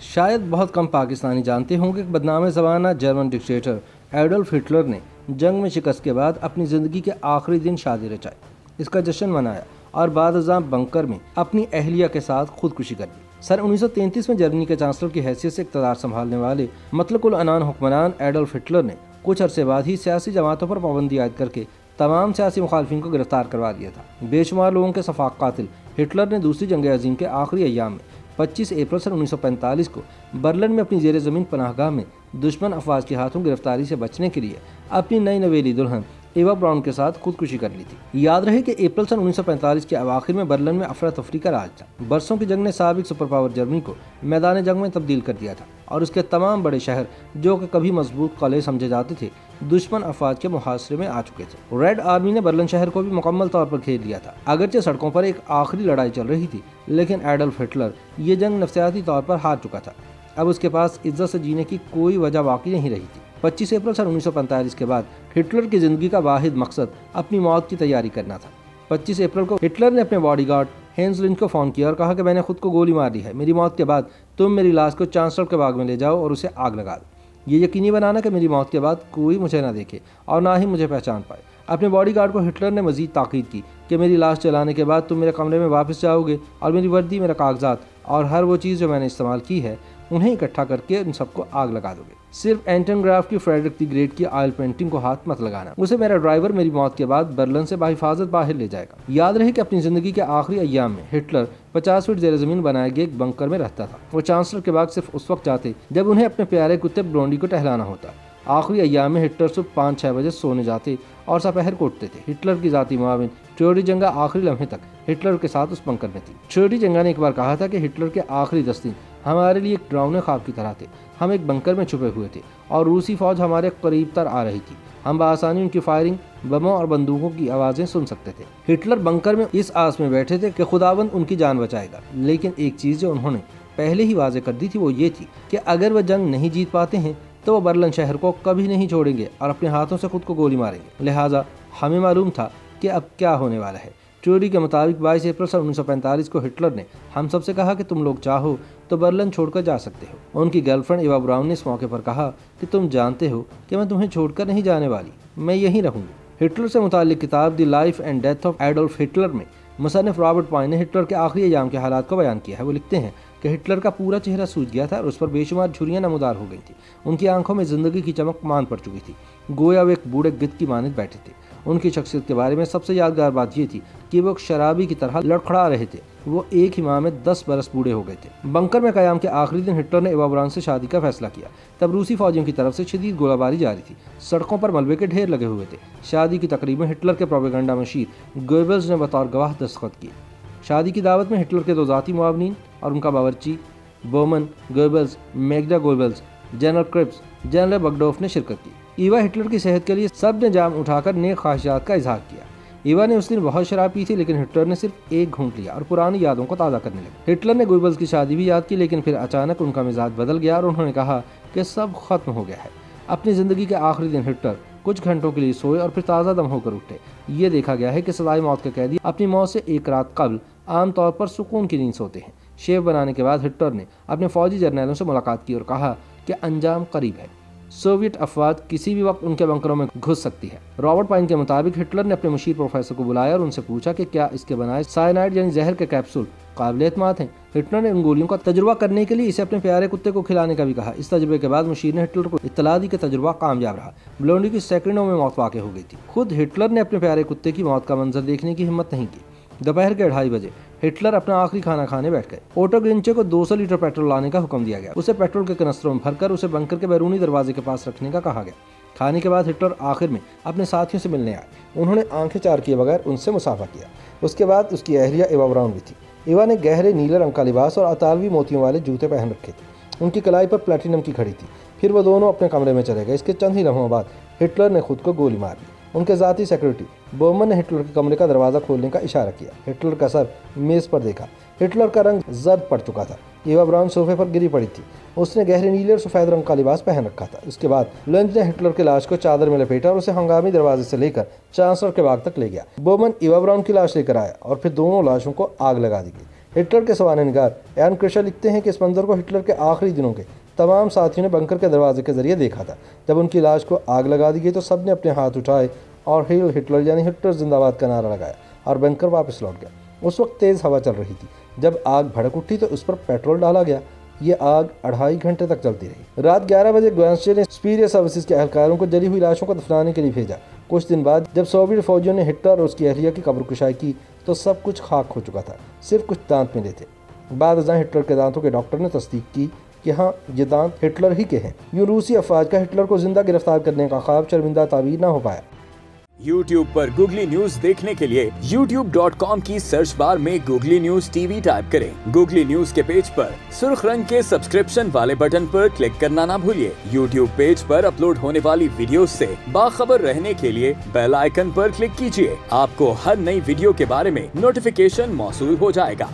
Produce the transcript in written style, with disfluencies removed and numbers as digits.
शायद बहुत कम पाकिस्तानी जानते होंगे कि बदनाम ज़माना जर्मन डिक्टेटर एडोल्फ हिटलर ने जंग में शिकस्त के बाद अपनी ज़िंदगी के आखिरी दिन शादी रचाई, इसका जश्न मनाया और बाद-अज़ां बंकर में अपनी अहलिया के साथ खुदकुशी कर ली। सन 1933 में जर्मनी के चांसलर की हैसियत से इक़्तिदार संभालने वाले मतलकुल अनान हुक्मरान एडोल्फ हिटलर ने कुछ अरसे बाद ही सियासी जमातों पर पाबंदी आयद करके तमाम सियासी मुखालफिन को गिरफ्तार करवा दिया था। बेशुमार लोगों के सफाक कातिल हिटलर ने दूसरी जंग अज़ीम के आखिरी अय्याम में 25 अप्रैल सन 1945 को बर्लिन में अपनी जेर ज़मीन पनाहगाह में दुश्मन अफवाज के हाथों गिरफ्तारी से बचने के लिए अपनी नई नवेली दुल्हन एवा ब्राउन के साथ खुदकुशी कर ली थी। याद रहे कि अप्रैल सन 1945 के अवाखिर में बर्लिन में अफरा तफरी का राज था। बरसों की जंग ने साबिक सुपर पावर जर्मनी को मैदान जंग में तब्दील कर दिया था और उसके तमाम बड़े शहर जो कि कभी मजबूत किले समझे जाते थे दुश्मन अफवाज के मुहासरे में आ चुके थे। रेड आर्मी ने बर्लिन शहर को भी मुकम्मल तौर पर घेर लिया था। अगरचे सड़कों पर एक आखिरी लड़ाई चल रही थी, लेकिन एडोल्फ हिटलर ये जंग नफ्सियाती तौर पर हार चुका था। अब उसके पास इज्जत से जीने की कोई वजह बाकी नहीं रही थी। 25 अप्रैल सन 1945 के बाद हिटलर की जिंदगी का वाहिद मकसद अपनी मौत की तैयारी करना था। 25 अप्रैल को हिटलर ने अपने बॉडीगार्ड हेंस लिंच को फ़ोन किया और कहा कि मैंने खुद को गोली मार ली है। मेरी मौत के बाद तुम मेरी लाश को चांसलर के बाग में ले जाओ और उसे आग लगा दो। ये यकीनी बनाना कि मेरी मौत के बाद कोई मुझे ना देखे और ना ही मुझे पहचान पाए। अपने बॉडीगार्ड को हिटलर ने मजीद ताकीद की कि मेरी लाश जलाने के बाद तुम मेरे कमरे में वापस जाओगे और मेरी वर्दी, मेरा कागजात और हर वो चीज़ जो मैंने इस्तेमाल की है उन्हें इकट्ठा करके उन सबको आग लगा दोगे। सिर्फ एंटन ग्राफ की फ्रेडरिक द ग्रेट की ऑयल पेंटिंग को हाथ मत लगाना। उसे मेरा ड्राइवर मेरी मौत के बाद बर्लिन से बाहिफाजत बाहर ले जाएगा। याद रहे कि अपनी जिंदगी के आखिरी अय्याम में हिटलर 50 फीट जेर जमीन बनाए गए एक बंकर में रहता था। वो चांसलर के बाग सिर्फ उस वक्त जाते जब उन्हें अपने प्यारे कुत्ते ब्लोंडी को टहलाना होता। आखिरी अय्याम में हिटलर सुबह 5-6 बजे सोने जाते और दोपहर को उठते थे। हिटलर की जाती मुआविन ट्योडीजंगा आखिरी लम्हे तक हिटलर के साथ उस बंकर में थी। ट्योडीजंगा ने एक बार कहा था कि हिटलर के आखिरी 10 दिन हमारे लिए एक डरावने ख्वाब की तरह थे। हम एक बंकर में छुपे हुए थे और रूसी फौज हमारे करीब तर आ रही थी। हम बआसानी उनकी फायरिंग, बमों और बंदूकों की आवाज़ें सुन सकते थे। हिटलर बंकर में इस आस में बैठे थे कि खुदावंद उनकी जान बचाएगा। लेकिन एक चीज़ जो उन्होंने पहले ही वाजे कर दी थी वो ये थी कि अगर वह जंग नहीं जीत पाते हैं तो वो बर्लिन शहर को कभी नहीं छोड़ेंगे और अपने हाथों से खुद को गोली मारेंगे। लिहाजा हमें मालूम था कि अब क्या होने वाला है। ट्योडी के मुताबिक 22 अप्रैल सन 1945 को हिटलर ने हम सबसे कहा कि तुम लोग चाहो तो बर्लिन छोड़कर जा सकते हो। उनकी गर्लफ्रेंड एवा ब्राउन ने इस मौके पर कहा कि तुम जानते हो कि मैं तुम्हें छोड़कर नहीं जाने वाली, मैं यहीं रहूंगी। हिटलर से मुताल्लिक किताब the life and death of Adolf Hitler में मुसन्निफ रॉबर्ट पाइन ने हिटलर के आखिरी अय्याम के हालात को बयान किया है। वो लिखते हैं कि हिटलर का पूरा चेहरा सूज गया था और उस पर बेशुमार झुर्रियाँ नमूदार हो गई थी। उनकी आंखों में जिंदगी की चमक मान पड़ चुकी थी, गोया वो एक बूढ़े गिद्ध की मानद बैठे थे। उनकी शख्सियत के बारे में सबसे यादगार बात ये थी कि वो शराबी की तरह लड़खड़ा रहे थे। वो एक ही माह में 10 बरस बूढ़े हो गए थे। बंकर में क़याम के आखिरी दिन हिटलर ने एवा ब्राउन से शादी का फैसला किया। तब रूसी फौजियों की तरफ से शदीद गोलाबारी जारी थी। सड़कों पर मलबे के ढेर लगे हुए थे। शादी की तकरीब में हिटलर के प्रोपेगेंडा मशीर गोएबल्स ने बतौर गवाह दस्तखत किए। शादी की दावत में हिटलर के 2 ज़ाती मुआवनीन और उनका बावर्ची Bormann Goebbels, Magda Goebbels, General Krebs, General Burgdorf ने शिरकत की। ईवा हिटलर की सेहत के लिए सब ने जाम उठाकर नेक ख्वाहिशात का इजहार किया। ईवा ने उस दिन बहुत शराब पी थी, लेकिन हिटलर ने सिर्फ एक घूंट लिया और पुरानी यादों को ताज़ा करने लगे। हिटलर ने गोएबल्स की शादी भी याद की, लेकिन फिर अचानक उनका मिजाज बदल गया और उन्होंने कहा कि सब खत्म हो गया है। अपनी ज़िंदगी के आखिरी दिन हिटलर कुछ घंटों के लिए सोए और फिर ताज़ा दम होकर उठे। ये देखा गया है कि सजाए मौत के कैदी अपनी मौत से एक रात कबल आमतौर पर सुकून की नींद सोते हैं। शेव बनाने के बाद हिटलर ने अपने फौजी जर्नैलों से मुलाकात की और कहा कि अंजाम करीब है। सोवियत अफवाज किसी भी वक्त उनके बंकरों में घुस सकती है। रॉबर्ट पाइन के मुताबिक हिटलर ने अपने मुशीर प्रोफेसर को बुलाया और उनसे पूछा कि क्या इसके बनाए साइनाइड यानी जहर के कैप्सूल काबिल-ए-एतमाद हैं। हिटलर ने उन गोलियों का तजुर्बा करने के लिए इसे अपने प्यारे कुत्ते को खिलाने का भी कहा। इस तजुर्बे के बाद मुशीर ने हिटलर को इत्तला दी कि तजुर्बा कामयाब रहा। ब्लोंडी की सेकंडों में मौत वाक़ हो गई थी। खुद हिटलर ने अपने प्यारे कुत्ते की मौत का मंजर देखने की हिम्मत नहीं की। दोपहर के 2:30 बजे हिटलर अपना आखिरी खाना खाने बैठ गए। ओटो ग्रिंचे को 200 लीटर पेट्रोल लाने का हुक्म दिया गया। उसे पेट्रोल के कनस्तरों में भरकर उसे बंकर के बैरूनी दरवाजे के पास रखने का कहा गया। खाने के बाद हिटलर आखिर में अपने साथियों से मिलने आए। उन्होंने आंखें चार किए बगैर उनसे मुसाफा किया। उसके बाद उसकी अहलिया एवा ब्राउन भी थी। एवा ने गहरे नीले रंग का लिबास और अतालवी मोतियों वाले जूते पहन रखे थे। उनकी कलाई पर प्लेटिनम की घड़ी थी। फिर वो दोनों अपने कमरे में चले गए। इसके चंद ही लम्हों बाद हिटलर ने खुद को गोली मार ली। उनके ज़ाती सेक्रेटरी बोमन ने हिटलर के कमरे का दरवाज़ा खोलने का इशारा किया। हिटलर का सर मेज़ पर देखा। हिटलर का रंग जर्द पड़ चुका था। एवा ब्राउन सोफे पर गिरी पड़ी थी। उसने गहरे नीले और सफ़ेद रंग का लिबास पहन रखा था। इसके बाद लंच ने हिटलर की लाश को चादर में लपेटा और उसे हंगामी दरवाजे से लेकर चांसलर के बाग तक ले गया। बोमन एवा ब्राउन की लाश लेकर आया और फिर दोनों लाशों को आग लगा दी गई। हिटलर के सवाननिगार एन क्रेशर लिखते हैं कि इस मंजर को हिटलर के आखिरी दिनों के तमाम साथियों ने बंकर के दरवाजे के जरिए देखा था। जब उनकी लाश को आग लगा दी गई तो सबने अपने हाथ उठाए और हेल हिटलर यानी हिटलर जिंदाबाद का नारा लगाया और बंकर वापस लौट गया। उस वक्त तेज़ हवा चल रही थी। जब आग भड़क उठी तो उस पर पेट्रोल डाला गया। ये आग 2.5 घंटे तक चलती रही। रात 11 बजे ग्वांशे ने सुपीरियर सर्विसेज के एहलकारों को जली हुई लाशों को दफनाने के लिए भेजा। कुछ दिन बाद जब सोवियत फौजियों ने हिटलर और उसकी अहलिया की कब्र कुशाई की तो सब कुछ खाक हो चुका था, सिर्फ कुछ दांत मिले थे। बाद अज़ां हिटलर के दांतों के डॉक्टर ने तस्दीक की कि हाँ, ये दांत हिटलर ही के हैं। यूं रूसी अफवाज का हिटलर को जिंदा गिरफ्तार करने का ख्वाब शर्मिंदा ताबीर न हो पाया। YouTube पर गूगली न्यूज देखने के लिए youtube.com की सर्च बार में गूगली न्यूज टीवी टाइप करें। गूगली न्यूज के पेज पर सुर्ख रंग के सब्सक्रिप्शन वाले बटन पर क्लिक करना ना भूलिए। YouTube पेज पर अपलोड होने वाली वीडियोस से बाखबर रहने के लिए बेल आइकन पर क्लिक कीजिए। आपको हर नई वीडियो के बारे में नोटिफिकेशन मौसूल हो जाएगा।